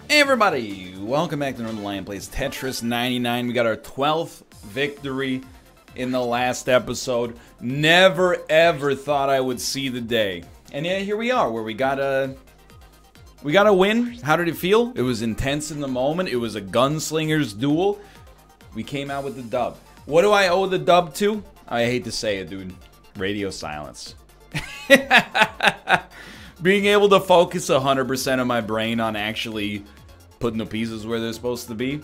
Hey everybody, welcome back to Northernlion plays Tetris 99. We got our 12th victory in the last episode. Never ever thought I would see the day. And yeah, here we are, where we got a win. How did it feel? It was intense in the moment. It was a gunslinger's duel. We came out with the dub. What do I owe the dub to? I hate to say it, dude. Radio silence. Being able to focus 100% of my brain on actually putting the pieces where they're supposed to be,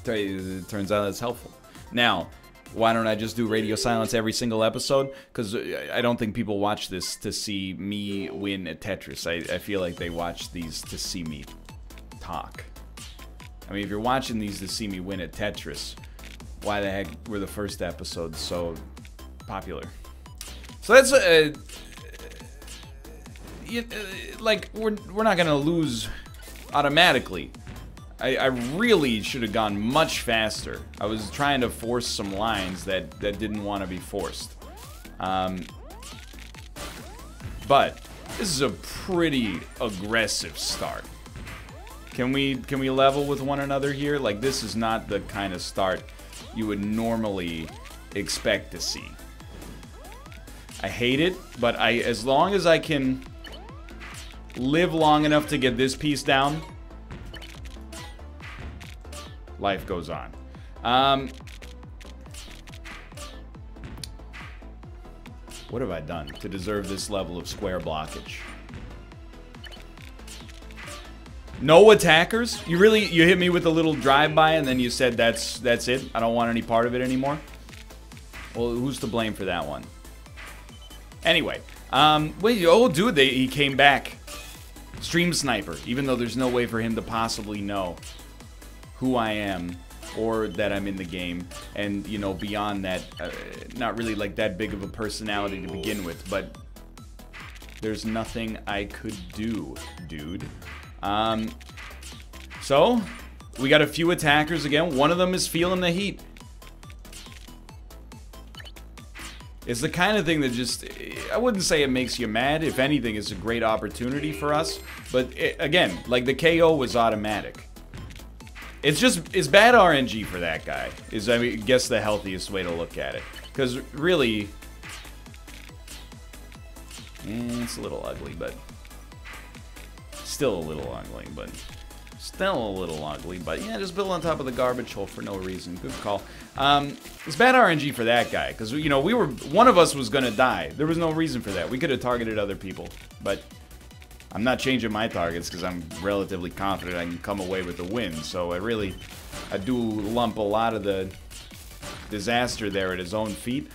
it turns out that's helpful. Now, why don't I just do radio silence every single episode? Because I don't think people watch this to see me win at Tetris. I feel like they watch these to see me talk. I mean, if you're watching these to see me win at Tetris, why the heck were the first episodes so popular? So that's like we're not gonna lose automatically. I really should have gone much faster. I was trying to force some lines that didn't want to be forced. But this is a pretty aggressive start. Can we level with one another here? Like, this is not the kind of start you would normally expect to see. I hate it, but as long as I can live long enough to get this piece down, life goes on. What have I done to deserve this level of square blockage? No attackers? You hit me with a little drive-by and then you said that's it? I don't want any part of it anymore? Well, who's to blame for that one? Anyway, wait, oh dude, he came back. Stream sniper, even though there's no way for him to possibly know who I am or that I'm in the game, and you know, beyond that, not really like that big of a personality to begin with, but there's nothing I could do, dude. So we got a few attackers again. One of them is feeling the heat. It's the kind of thing that just, I wouldn't say it makes you mad. If anything, it's a great opportunity for us. But again, like, the KO was automatic. It's bad RNG for that guy, is, I mean, I guess the healthiest way to look at it. Because really, it's a little ugly, but still a little ugly, but still a little ugly. But yeah, just build on top of the garbage hole for no reason. Good call. It's bad RNG for that guy, because, you know, one of us was gonna die. There was no reason for that. We could have targeted other people, but I'm not changing my targets because I'm relatively confident I can come away with the win. So I do lump a lot of the disaster there at his own feet.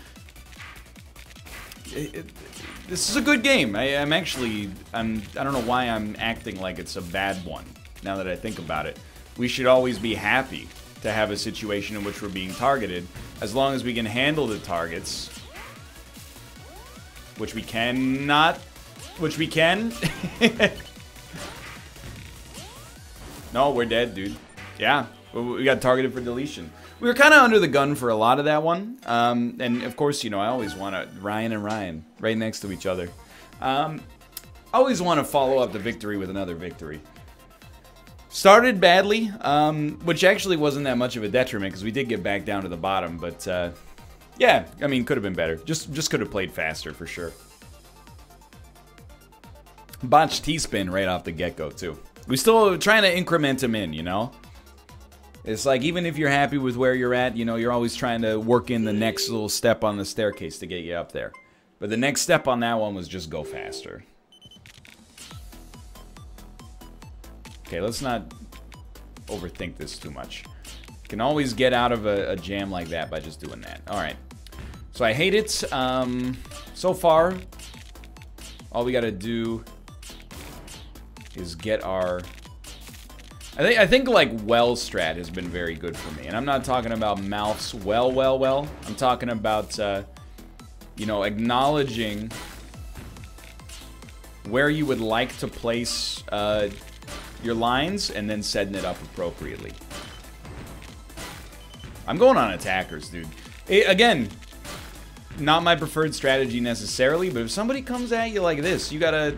This is a good game. I don't know why I'm acting like it's a bad one, now that I think about it. We should always be happy to have a situation in which we're being targeted, as long as we can handle the targets. Which we cannot. Which we can. No, we're dead, dude. Yeah, we got targeted for deletion. We were kind of under the gun for a lot of that one. And of course, you know, I always want to, Ryan and Ryan, right next to each other. I always want to follow up the victory with another victory. Started badly, which actually wasn't that much of a detriment, because we did get back down to the bottom. But yeah, I mean, could have been better. Just could have played faster for sure. Botched T-spin right off the get-go, too. We still trying to increment him in, you know? It's like, even if you're happy with where you're at, you know, you're always trying to work in the next little step on the staircase to get you up there. But the next step on that one was just go faster. Okay, let's not overthink this too much. Can always get out of a jam like that by just doing that. Alright. So I hate it. So far, all we gotta do is get our... I think like well strat has been very good for me. And I'm not talking about Malf's well. I'm talking about, you know, acknowledging where you would like to place your lines and then setting it up appropriately. I'm going on attackers, dude. Again, not my preferred strategy necessarily, but if somebody comes at you like this, you gotta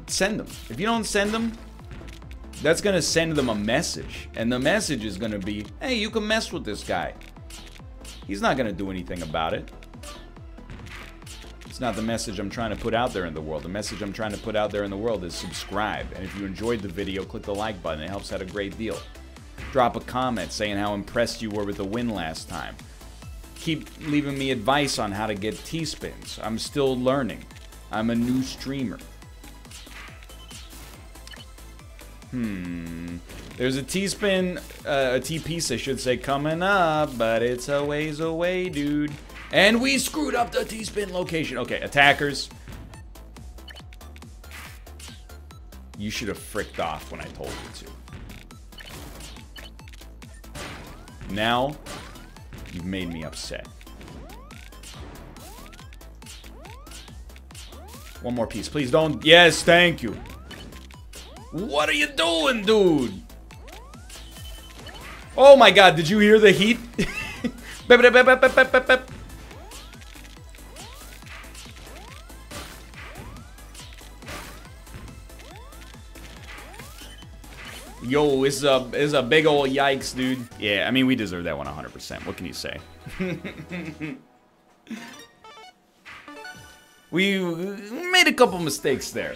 send them. If you don't send them, That's going to send them a message. And the message is going to be, hey, you can mess with this guy. He's not going to do anything about it. It's not the message I'm trying to put out there in the world. The message I'm trying to put out there in the world is subscribe. And if you enjoyed the video, click the like button. It helps out a great deal. Drop a comment saying how impressed you were with the win last time. Keep leaving me advice on how to get T-spins. I'm still learning. I'm a new streamer. There's a T-spin, a T-piece, I should say, coming up, but it's a ways away, dude. And we screwed up the T-spin location. Okay, attackers. You should have fricked off when I told you to. Now, you've made me upset. One more piece, please don't. Yes, thank you. What are you doing, dude? Oh my god, did you hear the heat? Yo, it's a big old yikes, dude. Yeah, I mean, we deserve that one 100%. What can you say? We made a couple mistakes there.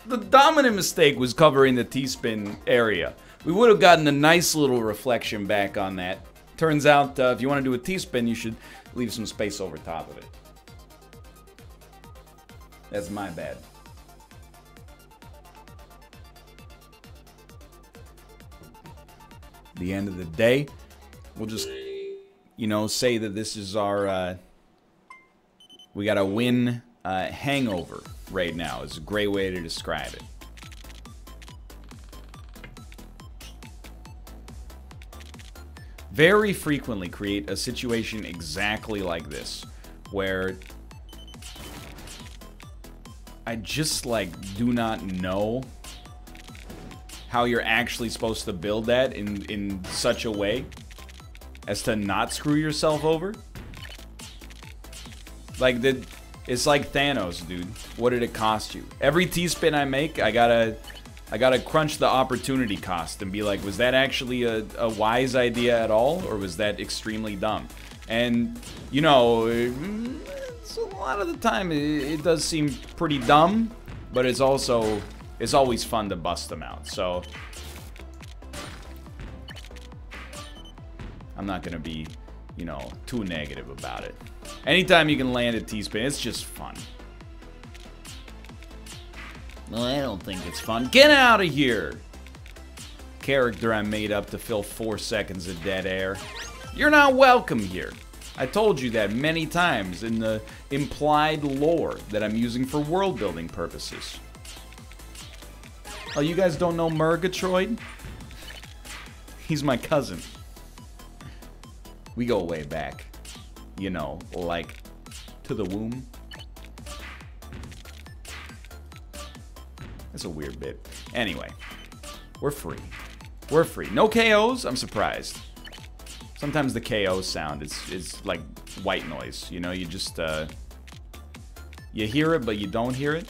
The dominant mistake was covering the T-spin area. We would have gotten a nice little reflection back on that. Turns out, if you want to do a T-spin, you should leave some space over top of it. That's my bad. The end of the day, we'll just, you know, say that this is our, we got a win hangover right now. It's a great way to describe it. Very frequently create a situation exactly like this, where I just, like, do not know how you're actually supposed to build that in such a way as to not screw yourself over. Like, it's like Thanos, dude. What did it cost you? Every T-spin I make, I gotta crunch the opportunity cost and be like, was that actually a wise idea at all, or was that extremely dumb? And, you know, it's a lot of the time it does seem pretty dumb, but it's also, it's always fun to bust them out. So I'm not gonna be, you know, too negative about it. Anytime you can land a T-spin, it's just fun. No, I don't think it's fun. Get out of here! Character I made up to fill 4 seconds of dead air. You're not welcome here. I told you that many times in the implied lore that I'm using for world building purposes. Oh, you guys don't know Murgatroyd? He's my cousin. We go way back. You know, like, to the womb. That's a weird bit. Anyway, we're free. We're free. No KOs? I'm surprised. Sometimes the KO sound is like white noise. You know, you just, you hear it, but you don't hear it.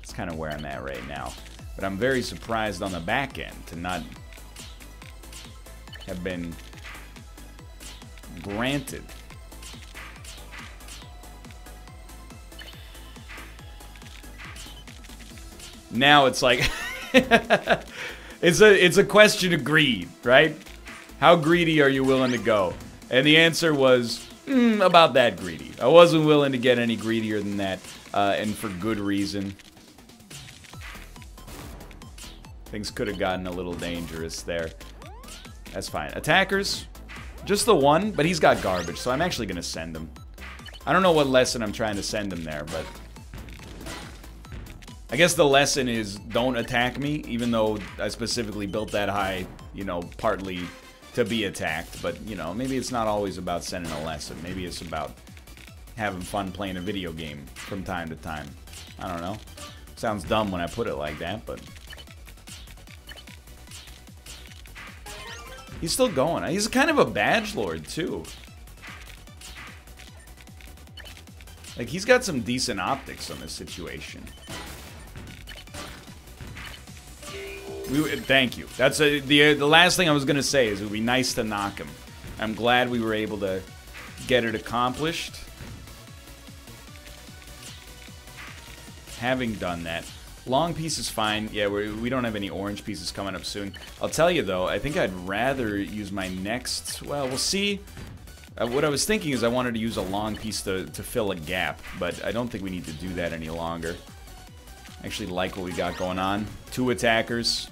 It's kind of where I'm at right now. But I'm very surprised on the back end to not have been granted. Now it's like it's a question of greed, right? How greedy are you willing to go? And the answer was about that greedy. I wasn't willing to get any greedier than that, and for good reason. Things could have gotten a little dangerous there. That's fine. Attackers, just the one, but he's got garbage, so I'm actually gonna send him. I don't know what lesson I'm trying to send him there, but I guess the lesson is don't attack me, even though I specifically built that high, you know, partly to be attacked. But, you know, maybe it's not always about sending a lesson. Maybe it's about having fun playing a video game from time to time. I don't know. Sounds dumb when I put it like that, but he's still going. He's kind of a badge lord, too. Like, he's got some decent optics on this situation. Thank you. That's the last thing I was gonna say is it would be nice to knock him. I'm glad we were able to get it accomplished. Having done that, long piece is fine. Yeah, we don't have any orange pieces coming up soon. I'll tell you though, I think I'd rather use my next. Well, we'll see. What I was thinking is I wanted to use a long piece to fill a gap, but I don't think we need to do that any longer. I actually like what we got going on. 2 attackers,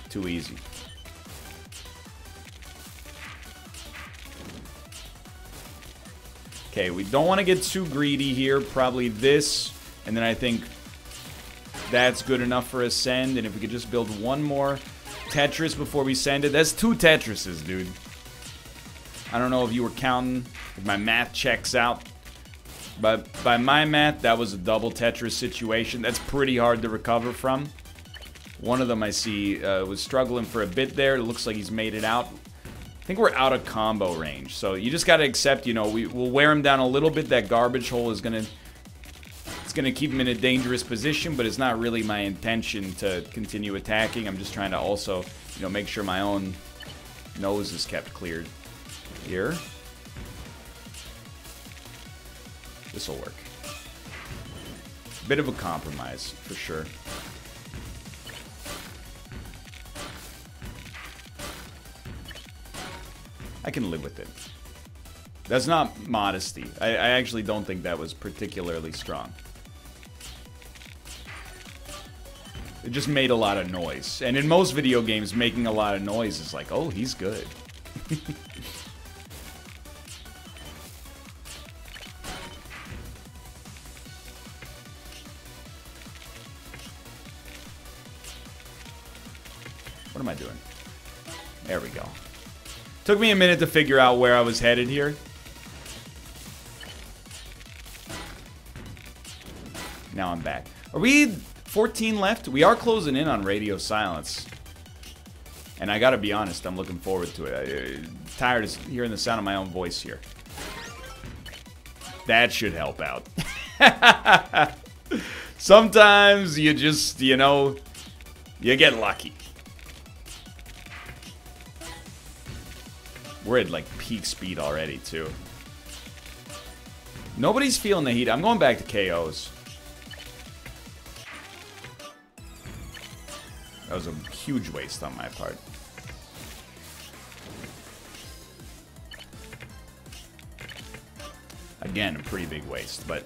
too easy. Okay, we don't want to get too greedy here. Probably this, and then I think that's good enough for a send. And if we could just build one more Tetris before we send it. That's 2 Tetrises, dude. I don't know if you were counting, if my math checks out. But by my math, that was a double Tetris situation. That's pretty hard to recover from. One of them I see was struggling for a bit there. It looks like he's made it out. I think we're out of combo range. So you just got to accept, you know, we'll wear him down a little bit. That garbage hole is going to... It's going to keep him in a dangerous position, but it's not really my intention to continue attacking. I'm just trying to also, you know, make sure my own nose is kept cleared. Here. This'll work. Bit of a compromise, for sure. I can live with it. That's not modesty. I actually don't think that was particularly strong. It just made a lot of noise. And in most video games, making a lot of noise is like, oh, he's good. What am I doing? There we go. Took me a minute to figure out where I was headed here. Now I'm back. Are we 14 left? We are closing in on radio silence. And I gotta be honest, I'm looking forward to it. I'm tired of hearing the sound of my own voice here. That should help out. Sometimes you just, you know, you get lucky. We're at like peak speed already too. Nobody's feeling the heat. I'm going back to KOs. That was a huge waste on my part. Again, a pretty big waste, but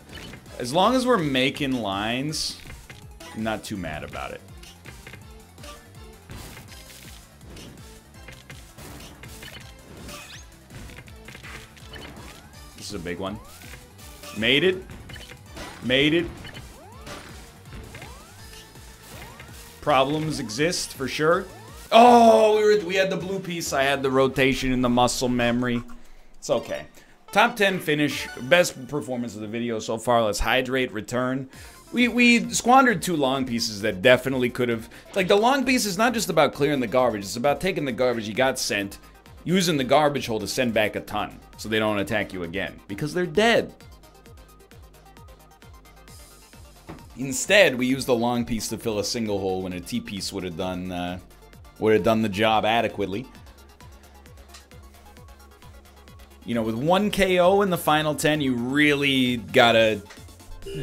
as long as we're making lines, I'm not too mad about it. This is a big one. Made it. Made it. Problems exist, for sure. Oh, we had the blue piece. I had the rotation and the muscle memory. It's okay. Top 10 finish. Best performance of the video so far. Let's hydrate, return. We squandered 2 long pieces that definitely could have... Like, the long piece is not just about clearing the garbage. It's about taking the garbage you got sent, using the garbage hole to send back a ton, so they don't attack you again. Because they're dead. Instead, we used the long piece to fill a single hole when a T-piece would have done the job adequately. You know, with 1 KO in the final 10, you really gotta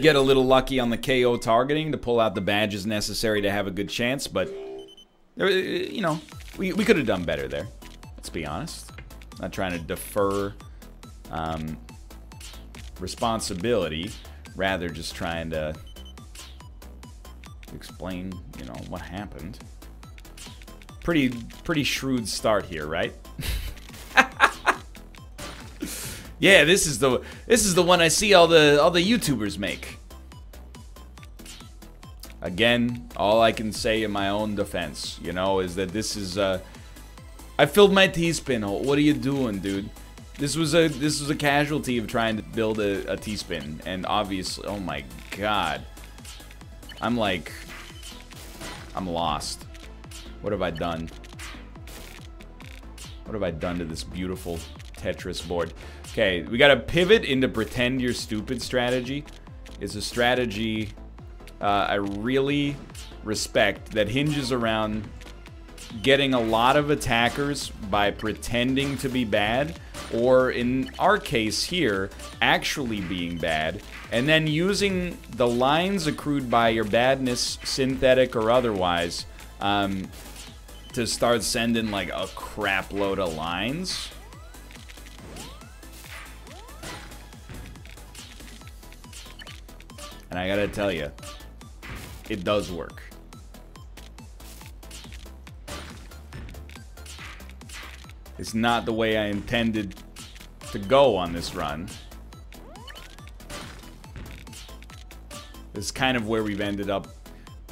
get a little lucky on the KO targeting to pull out the badges necessary to have a good chance, but, you know, we could have done better there. Let's be honest. Not trying to defer responsibility, rather just trying to explain, you know, what happened. Pretty shrewd start here, right? Yeah, this is the one I see all the YouTubers make. Again, all I can say in my own defense, you know, is that this is I filled my T-spin hole. What are you doing, dude? This was a casualty of trying to build a T-spin, and obviously, oh my god. I'm lost. What have I done? What have I done to this beautiful Tetris board? Okay, we gotta pivot into pretend you're stupid strategy. It's a strategy I really respect that hinges around getting a lot of attackers by pretending to be bad, or in our case here, actually being bad, and then using the lines accrued by your badness, synthetic or otherwise, to start sending like a crap load of lines. And I gotta tell you, it does work. It's not the way I intended to go on this run. This is kind of where we've ended up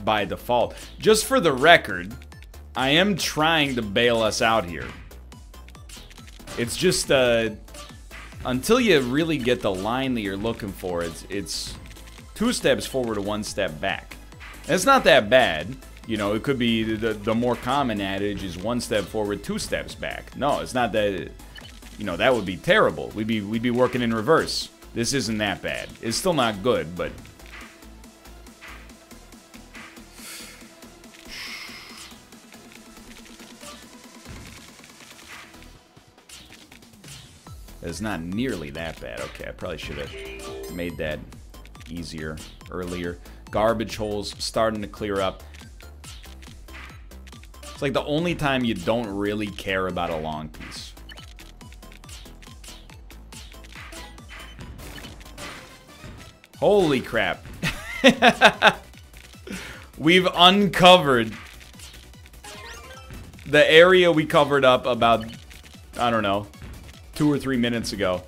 by default. Just for the record, I am trying to bail us out here. It's just, until you really get the line that you're looking for, it's 2 steps forward or 1 step back. And it's not that bad. You know, it could be the more common adage is 1 step forward, 2 steps back. No, it's not that. You know, that would be terrible. We'd be working in reverse. This isn't that bad. It's still not good, but it's not nearly that bad. Okay, I probably should have made that easier earlier. Garbage holes starting to clear up. It's like the only time you don't really care about a long piece. Holy crap. We've uncovered the area we covered up about, I don't know, 2 or 3 minutes ago.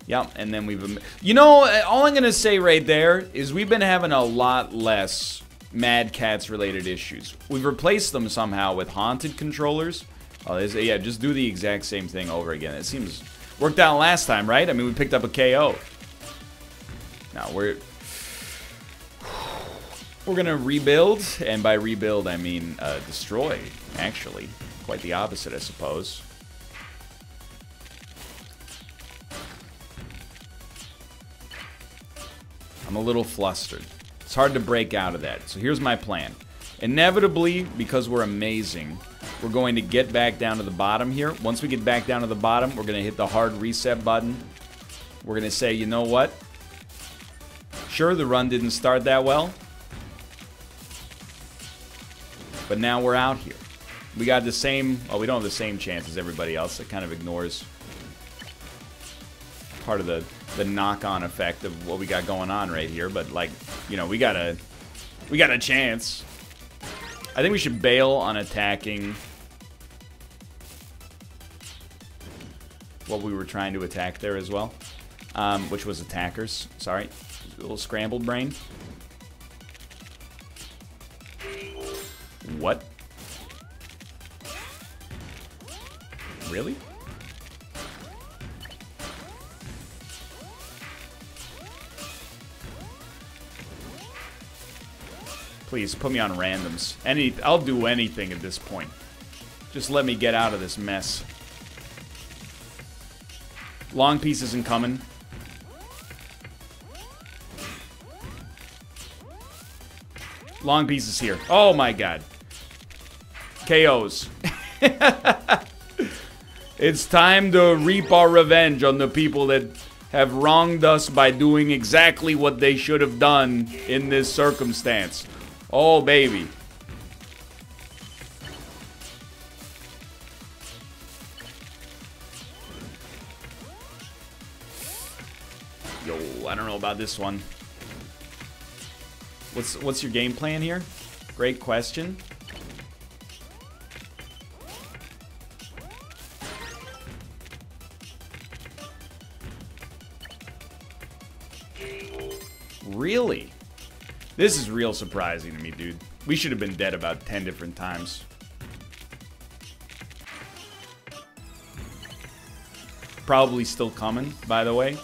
Yep, and then we've... You know, all I'm going to say right there is we've been having a lot less Mad Catz related issues. We've replaced them somehow with haunted controllers. Oh, yeah, just do the exact same thing over again. It seems... Worked out last time, right? I mean, we picked up a KO. Now, we're going to rebuild, and by rebuild, I mean destroy, actually. Quite the opposite, I suppose. I'm a little flustered. It's hard to break out of that. So here's my plan. Inevitably, because we're amazing, we're going to get back down to the bottom here. Once we get back down to the bottom, we're going to hit the hard reset button. We're going to say, you know what? Sure, the run didn't start that well, but now we're out here. We got the same... Oh, we don't have the same chance as everybody else. It kind of ignores part of the knock-on effect of what we got going on right here. But, like, you know, we got a chance. I think we should bail on attacking what we were trying to attack there as well, which was attackers. Sorry. A little scrambled brain. What? Really? Please, put me on randoms. I'll do anything at this point. Just let me get out of this mess. Long piece isn't coming. Long piece is here. Oh my god. KOs. It's time to reap our revenge on the people that have wronged us by doing exactly what they should have done in this circumstance. Oh, baby. Yo, I don't know about this one. What's your game plan here? Great question. Really? This is real surprising to me, dude. We should have been dead about 10 different times. Probably still coming, by the way.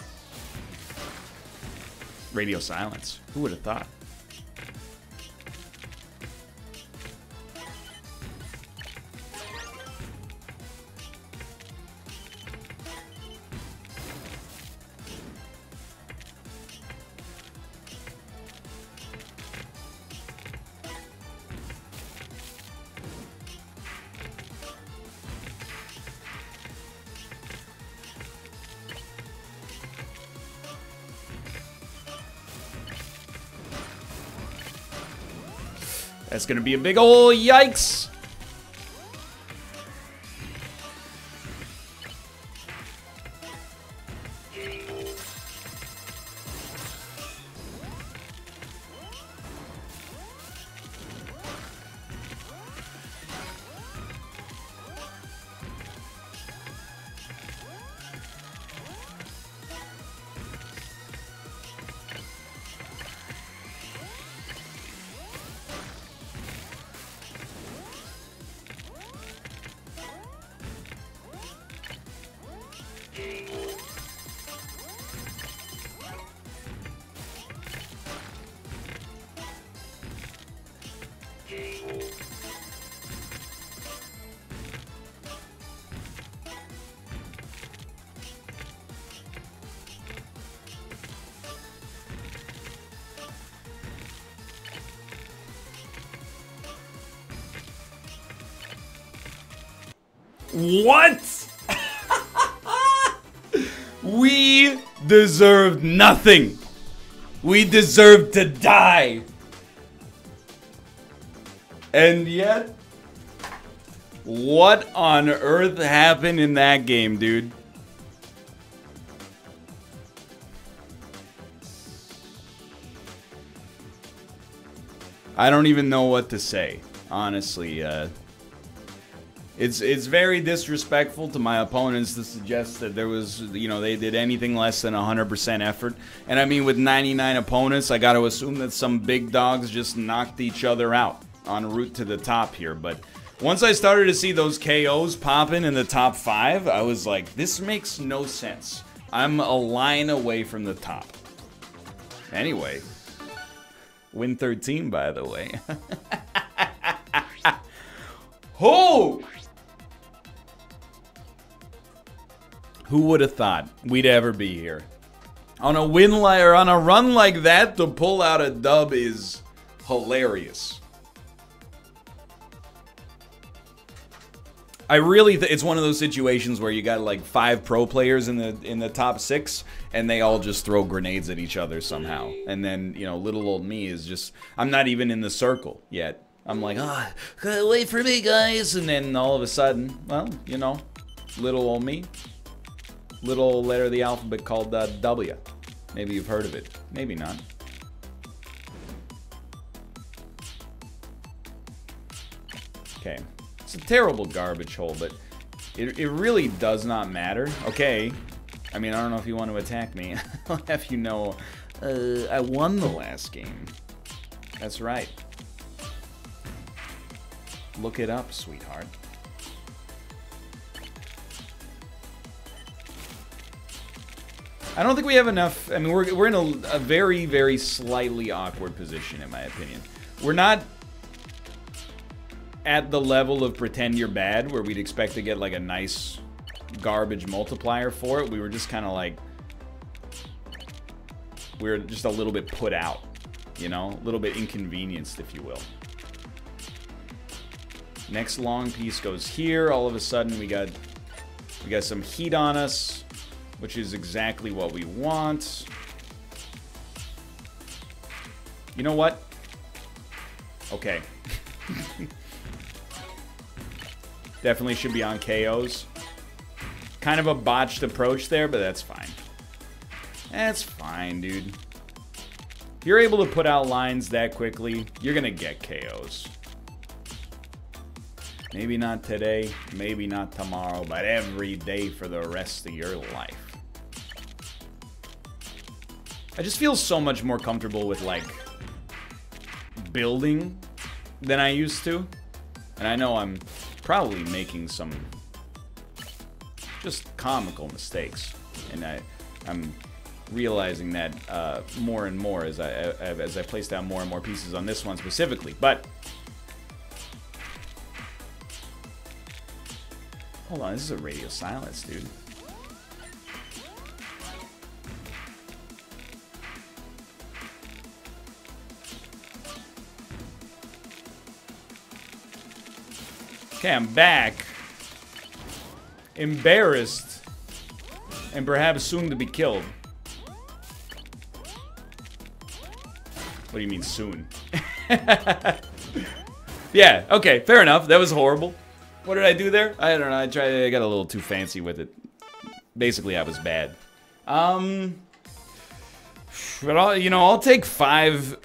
Radio silence. Who would have thought? That's gonna be a big ol' yikes. What? We deserved nothing. We deserved to die. And yet, what on earth happened in that game, dude? I don't even know what to say, honestly. It's very disrespectful to my opponents to suggest that there was, you know, they did anything less than 100% effort. And I mean, with 99 opponents, I got to assume that some big dogs just knocked each other out en route to the top here. But once I started to see those KOs popping in the top 5, I was like, this makes no sense. I'm a line away from the top. Anyway, win 13, by the way. Oh! Who would have thought we'd ever be here? On a win or on a run like that, to pull out a dub is hilarious. I really it's one of those situations where you got like 5 pro players in the top 6, and they all just throw grenades at each other somehow. And then, you know, little old me is just, I'm not even in the circle yet. I'm like, ah, oh, wait for me, guys. And then all of a sudden, well, you know, little old me. Little letter of the alphabet called W. Maybe you've heard of it. Maybe not. Okay. It's a terrible garbage hole, but it really does not matter. Okay. I mean, I don't know if you want to attack me. I'll have you know, I won the last game. That's right. Look it up, sweetheart. I don't think we have enough. I mean, we're in a very, very slightly awkward position, in my opinion. We're not at the level of pretend you're bad, where we'd expect to get like a nice garbage multiplier for it. We were just kind of like, we were just a little bit put out, you know, a little bit inconvenienced, if you will. Next long piece goes here. All of a sudden, we got some heat on us, which is exactly what we want. You know what? Okay. Definitely should be on KOs. Kind of a botched approach there, but that's fine. That's fine, dude. If you're able to put out lines that quickly, you're gonna get KOs. Maybe not today, maybe not tomorrow, but every day for the rest of your life. I just feel so much more comfortable with, like, building than I used to. And I know I'm probably making some just comical mistakes. And I'm realizing that more and more as I place down more and more pieces on this one specifically. But hold on, this is a radio silence, dude. Okay, I'm back. Embarrassed. And perhaps soon to be killed. What do you mean soon? Yeah, okay, fair enough. That was horrible. What did I do there? I don't know. I got a little too fancy with it. Basically, I was bad. But I'll take 5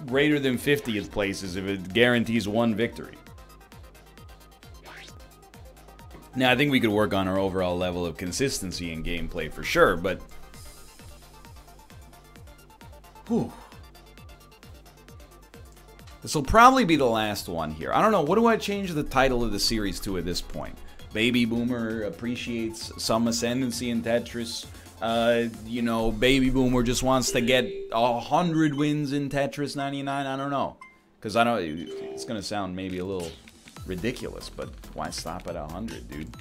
greater than 50th places if it guarantees 1 victory. Now, I think we could work on our overall level of consistency in gameplay for sure, but... Whew. This will probably be the last one here. I don't know, what do I change the title of the series to at this point? Baby Boomer appreciates some ascendancy in Tetris. Baby Boomer just wants to get 100 wins in Tetris 99. I don't know. Because it's going to sound maybe a little ridiculous, but why stop at 100, dude?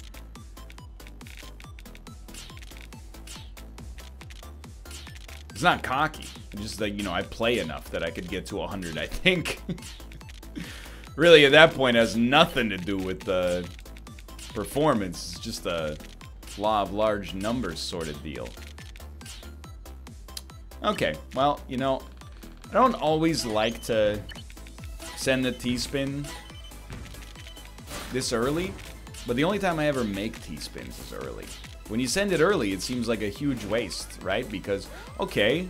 It's not cocky. It's just that, I play enough that I could get to 100, I think. Really, at that point, it has nothing to do with the performance. It's just a law of large numbers sort of deal. Okay, well, I don't always like to send the T-spin this early, but the only time I ever make T-spins is early. When you send it early, it seems like a huge waste, right? Because, okay.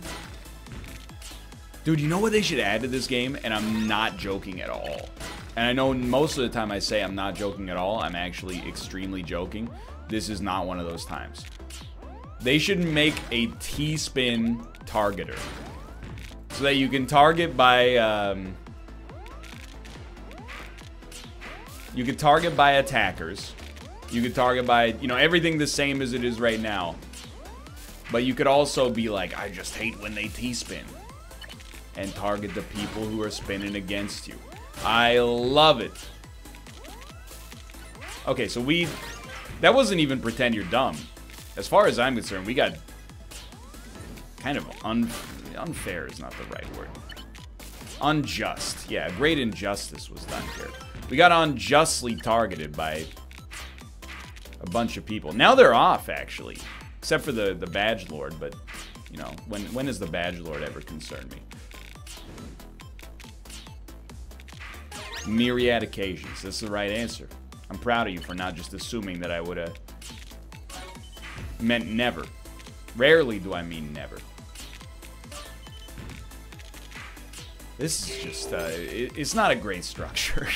Dude, you know what they should add to this game? And I'm not joking at all. And I know most of the time I say I'm not joking at all, I'm actually extremely joking. This is not one of those times. They should make a T-spin targeter. So that you can target by, you can target by attackers. You could target by, everything the same as it is right now. But you could also be like, I just hate when they T-spin. And target the people who are spinning against you. I love it. Okay, so that wasn't even pretend you're dumb. As far as I'm concerned, we got kind of unfair is not the right word. Unjust. Yeah, great injustice was done here. We got unjustly targeted by a bunch of people. Now they're off, actually. Except for the Badge Lord, but, when has the Badge Lord ever concerned me? Myriad occasions. This is the right answer. I'm proud of you for not just assuming that I would have meant never. Rarely do I mean never. This is just, it's not a great structure.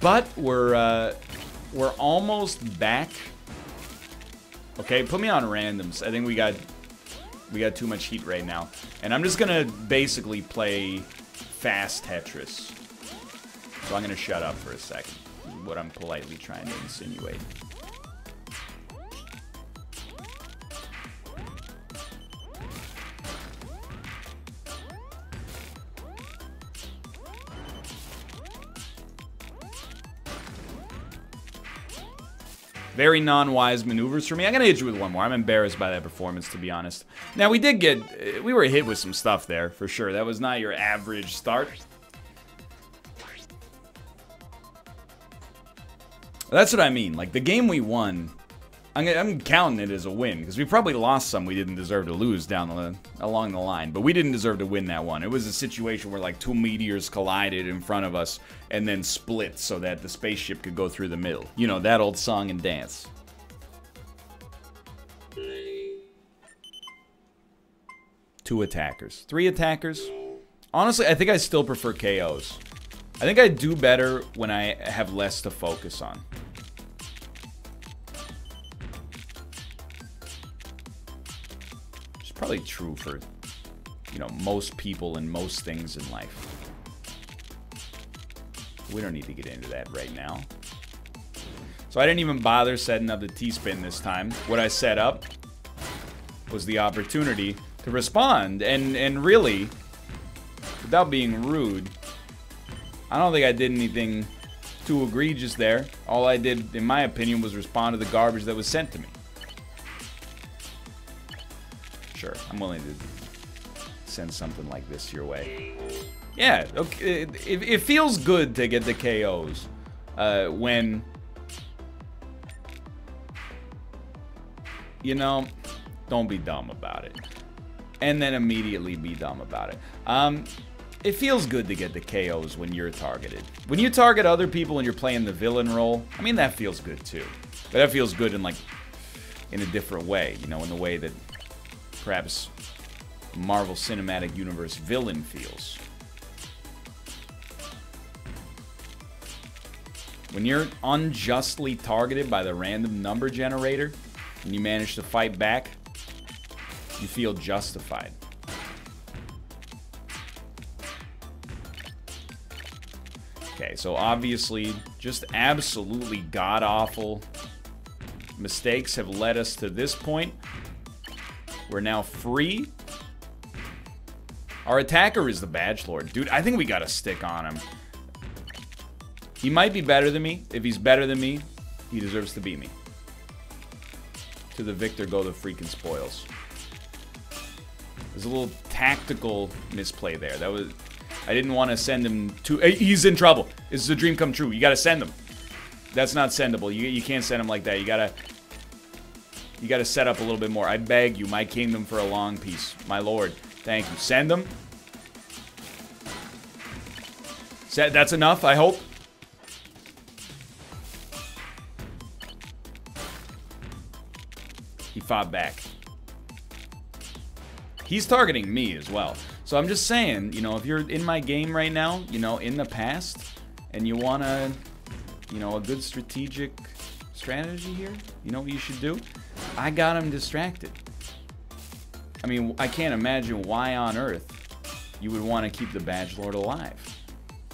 But we're almost back. Okay, put me on randoms. I think we got too much heat right now. And I'm just gonna basically play fast Tetris. So I'm gonna shut up for a second. What I'm politely trying to insinuate. Very non-wise maneuvers for me. I'm gonna hit you with one more. I'm embarrassed by that performance, to be honest. Now, we were hit with some stuff there, for sure. That was not your average start. That's what I mean. Like, the game we won, I'm counting it as a win, because we probably lost some we didn't deserve to lose along the line, but we didn't deserve to win that one. It was a situation where, like, 2 meteors collided in front of us and then split so that the spaceship could go through the middle. You know, that old song and dance. Two attackers. 3 attackers. Honestly, I think I still prefer KOs. I think I do better when I have less to focus on. It's probably true for, most people and most things in life. We don't need to get into that right now. So I didn't even bother setting up the T-spin this time. What I set up was the opportunity to respond. And really, without being rude, I don't think I did anything too egregious there. All I did, in my opinion, was respond to the garbage that was sent to me. Sure, I'm willing to send something like this your way. Yeah, okay. It feels good to get the KOs when, don't be dumb about it. And then immediately be dumb about it. It feels good to get the KOs when you're targeted. When you target other people and you're playing the villain role, I mean, that feels good too. But that feels good in, like, in a different way, you know, in the way that perhaps Marvel Cinematic Universe villain feels. When you're unjustly targeted by the random number generator and you manage to fight back, you feel justified. Okay, so obviously, just absolutely god-awful mistakes have led us to this point. We're now free. Our attacker is the Badge Lord. Dude, I think we gotta stick on him. He might be better than me. If he's better than me, he deserves to beat me. To the victor go the freaking spoils. There's a little tactical misplay there. That was... I didn't want to send him to... He's in trouble. This is a dream come true. You gotta send him. That's not sendable. You can't send him like that. You gotta set up a little bit more. I beg you, my kingdom for a long peace. My lord. Thank you. Send him. That's enough, I hope. He fought back. He's targeting me as well. So I'm just saying, you know, if you're in my game right now, you know, in the past, and you want to, you know, a good strategic strategy here, you know what you should do? I got him distracted. I mean, I can't imagine why on earth you would want to keep the Badge Lord alive.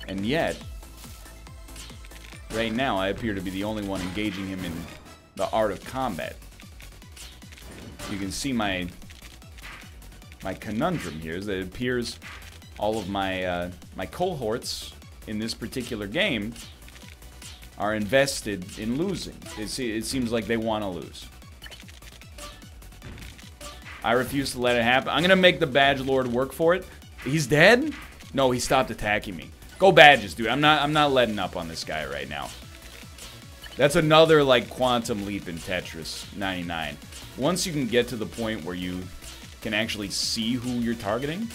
And yet, right now, I appear to be the only one engaging him in the art of combat. You can see my conundrum here is that it appears all of my my cohorts in this particular game are invested in losing. It seems like they want to lose. I refuse to let it happen. I'm gonna make the Badge Lord work for it. He's dead? No, he stopped attacking me. Go Badges, dude. I'm not letting up on this guy right now. That's another like quantum leap in Tetris 99. Once you can get to the point where you can actually see who you're targeting,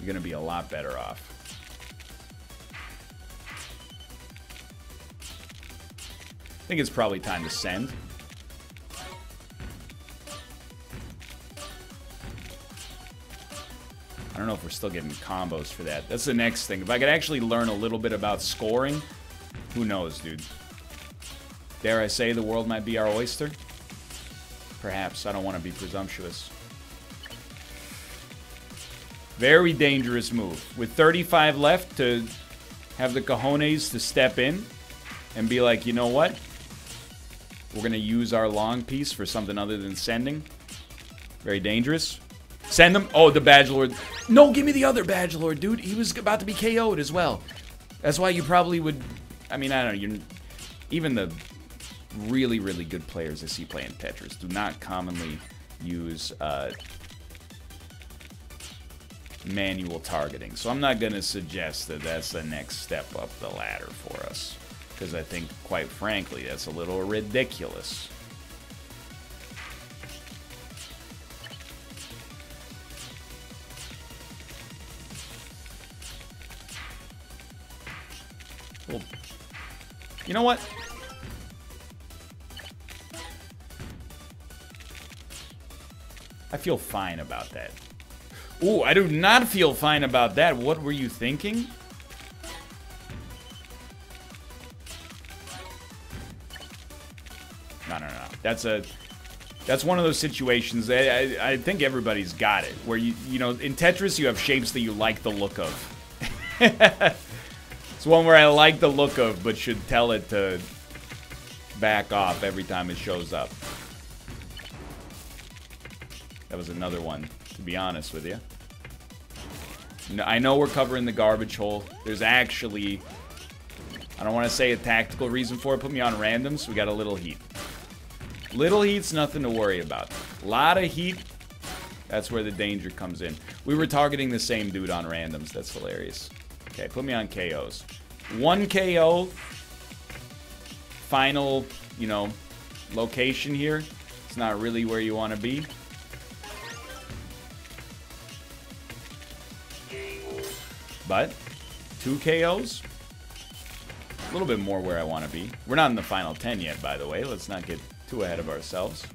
you're gonna be a lot better off. I think it's probably time to send. I don't know if we're still getting combos for that. That's the next thing. If I could actually learn a little bit about scoring, who knows, dude? Dare I say the world might be our oyster? Perhaps. I don't want to be presumptuous. Very dangerous move. With 35 left, to have the cojones to step in and be like, you know what? We're going to use our long piece for something other than sending. Very dangerous. Send them. Oh, the Badge Lord. No, give me the other Badge Lord, dude. He was about to be KO'd as well. That's why you probably would... I mean, I don't know. Even the really, really good players I see playing Tetris do not commonly use manual targeting. So I'm not going to suggest that that's the next step up the ladder for us. Because I think, quite frankly, that's a little ridiculous. Well, you know what? I feel fine about that. Ooh, I do not feel fine about that. What were you thinking? No. That's one of those situations that I think everybody's got it. Where you know, in Tetris you have shapes that you like the look of. It's one where I like the look of, but should tell it to back off every time it shows up. That was another one, to be honest with you. I know we're covering the garbage hole. There's actually, I don't want to say a tactical reason for it. Put me on random, so we got a little heat. Little heat's nothing to worry about. A lot of heat, that's where the danger comes in. We were targeting the same dude on randoms. That's hilarious. Okay, put me on KOs. 1 KO. Final, you know, location here. It's not really where you want to be. But 2 KOs. A little bit more where I want to be. We're not in the final 10 yet, by the way. Let's not get too ahead of ourselves.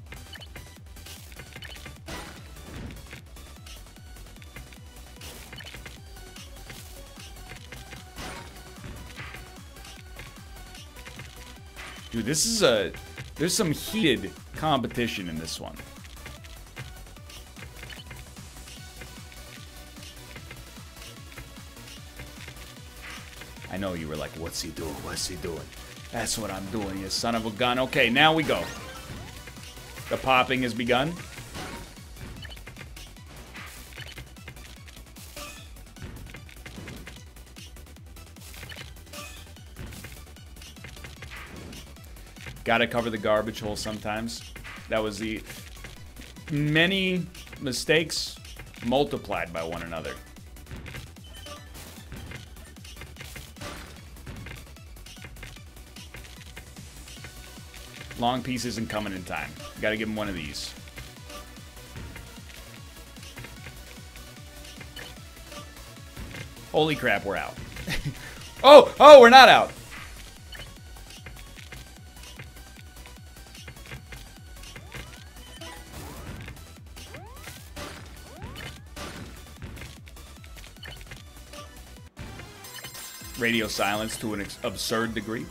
Dude, this is there's some heated competition in this one. I know you were like, what's he doing? What's he doing? That's what I'm doing, you son of a gun. Okay, now we go. The popping has begun. Gotta cover the garbage hole sometimes. That was the many mistakes multiplied by one another. Long piece isn't coming in time. Gotta give him one of these. Holy crap, we're out. Oh, we're not out. Radio silence to an absurd degree.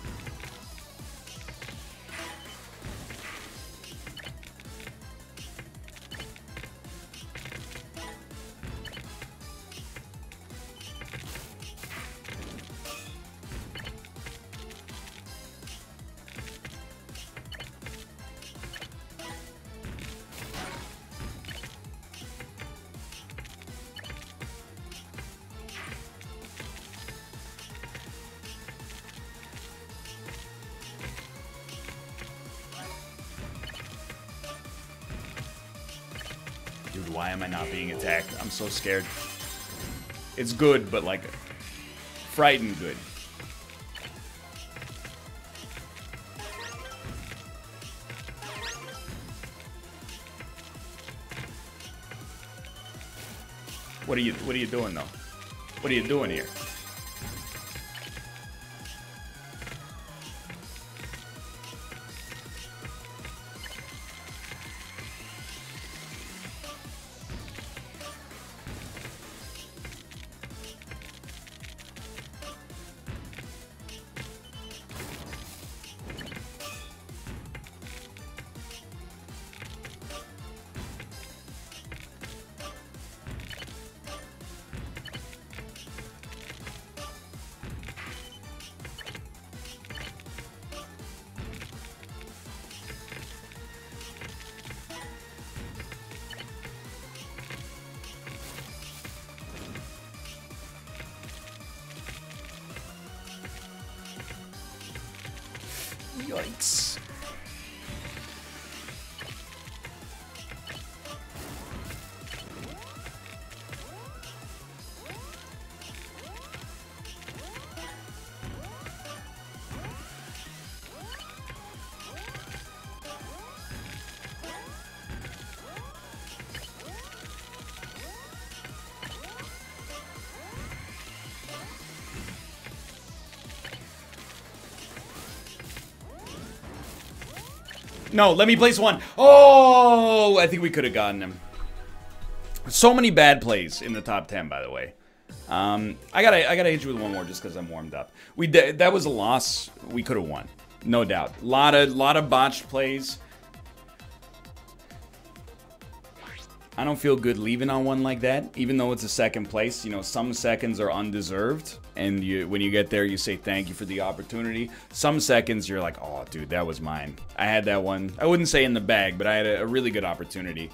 Dude, why am I not being attacked? I'm so scared. It's good, but like, frightened good. What are you doing though? What are you doing here? Yikes. No, let me place one. Oh, I think we could have gotten him. So many bad plays in the top 10, by the way. I gotta hit you with one more just because I'm warmed up. That was a loss. We could have won, no doubt. Lot of botched plays. I don't feel good leaving on one like that, even though it's a second place. You know, some seconds are undeserved, and when you get there, you say thank you for the opportunity. Some seconds, you're like, oh, dude, that was mine. I had that one. I wouldn't say in the bag, but I had a really good opportunity.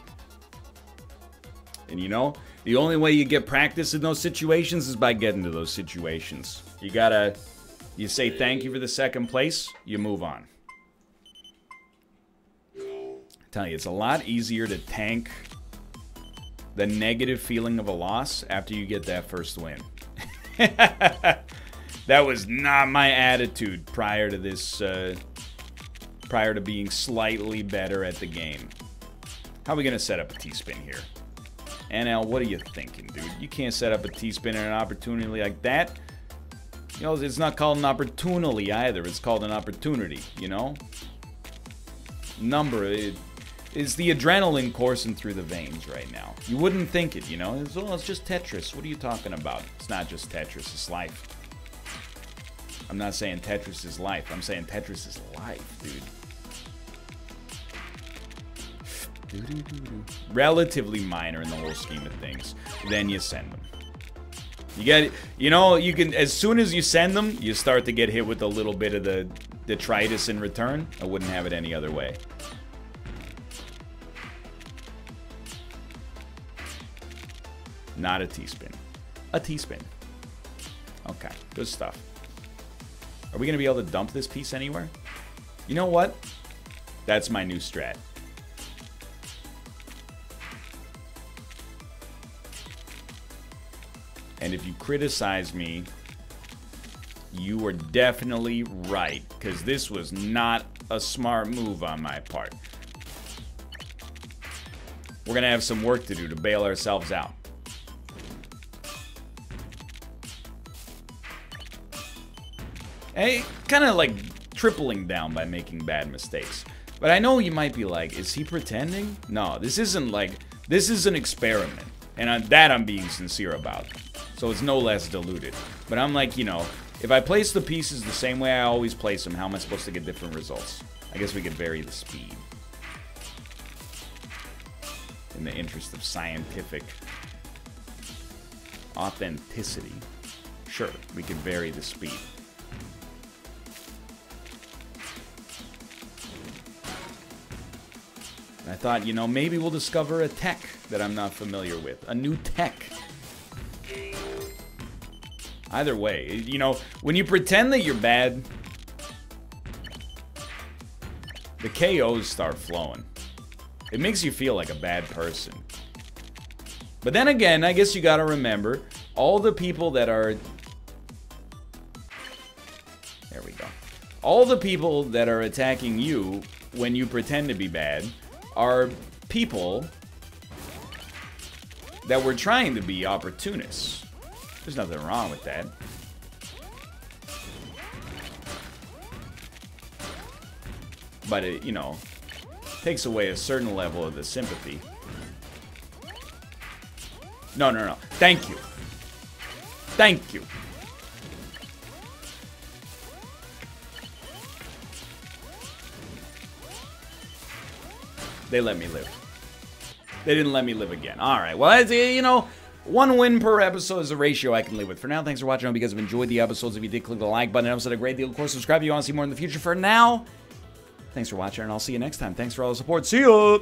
And you know, the only way you get practice in those situations is by getting to those situations. You say thank you for the second place, you move on. I tell you, it's a lot easier to tank the negative feeling of a loss after you get that first win. That was not my attitude prior to this, prior to being slightly better at the game. How are we going to set up a T-spin here? NL, what are you thinking, dude? You can't set up a T-spin and an opportunity like that. You know, it's not called an opportunity either. It's called an opportunity, you know? It's the adrenaline coursing through the veins right now. You wouldn't think it, you know? It's just Tetris. What are you talking about? It's not just Tetris. It's life. I'm not saying Tetris is life. I'm saying Tetris is life, dude. Relatively minor in the whole scheme of things. Then you send them. You get, you know, you can, as soon as you send them, you start to get hit with a little bit of the detritus in return. I wouldn't have it any other way. Not a T-spin. A T-spin. Okay, good stuff. Are we going to be able to dump this piece anywhere? You know what? That's my new strat. And if you criticize me, you were definitely right, because this was not a smart move on my part. We're going to have some work to do to bail ourselves out. Hey, kind of like tripling down by making bad mistakes. But I know you might be like, is he pretending? No, this isn't like, this is an experiment. And that I'm being sincere about. So it's no less diluted. But I'm like, you know, if I place the pieces the same way I always place them, how am I supposed to get different results? I guess we could vary the speed. In the interest of scientific authenticity. Sure, we could vary the speed. And I thought, you know, maybe we'll discover a tech that I'm not familiar with. A new tech. Either way, you know, when you pretend that you're bad, the KOs start flowing. It makes you feel like a bad person. But then again, I guess you gotta remember, all the people that are... There we go. All the people that are attacking you when you pretend to be bad are people that were trying to be opportunists. There's nothing wrong with that. But it, you know, takes away a certain level of the sympathy. No, no, no. Thank you. Thank you. They let me live. They didn't let me live again. All right. Well, that's, you know, one win per episode is a ratio I can live with. For now, thanks for watching. I hope you guys have enjoyed the episodes. If you did, click the like button. It helps out a great deal. Of course, subscribe if you want to see more in the future. For now, thanks for watching, and I'll see you next time. Thanks for all the support. See ya!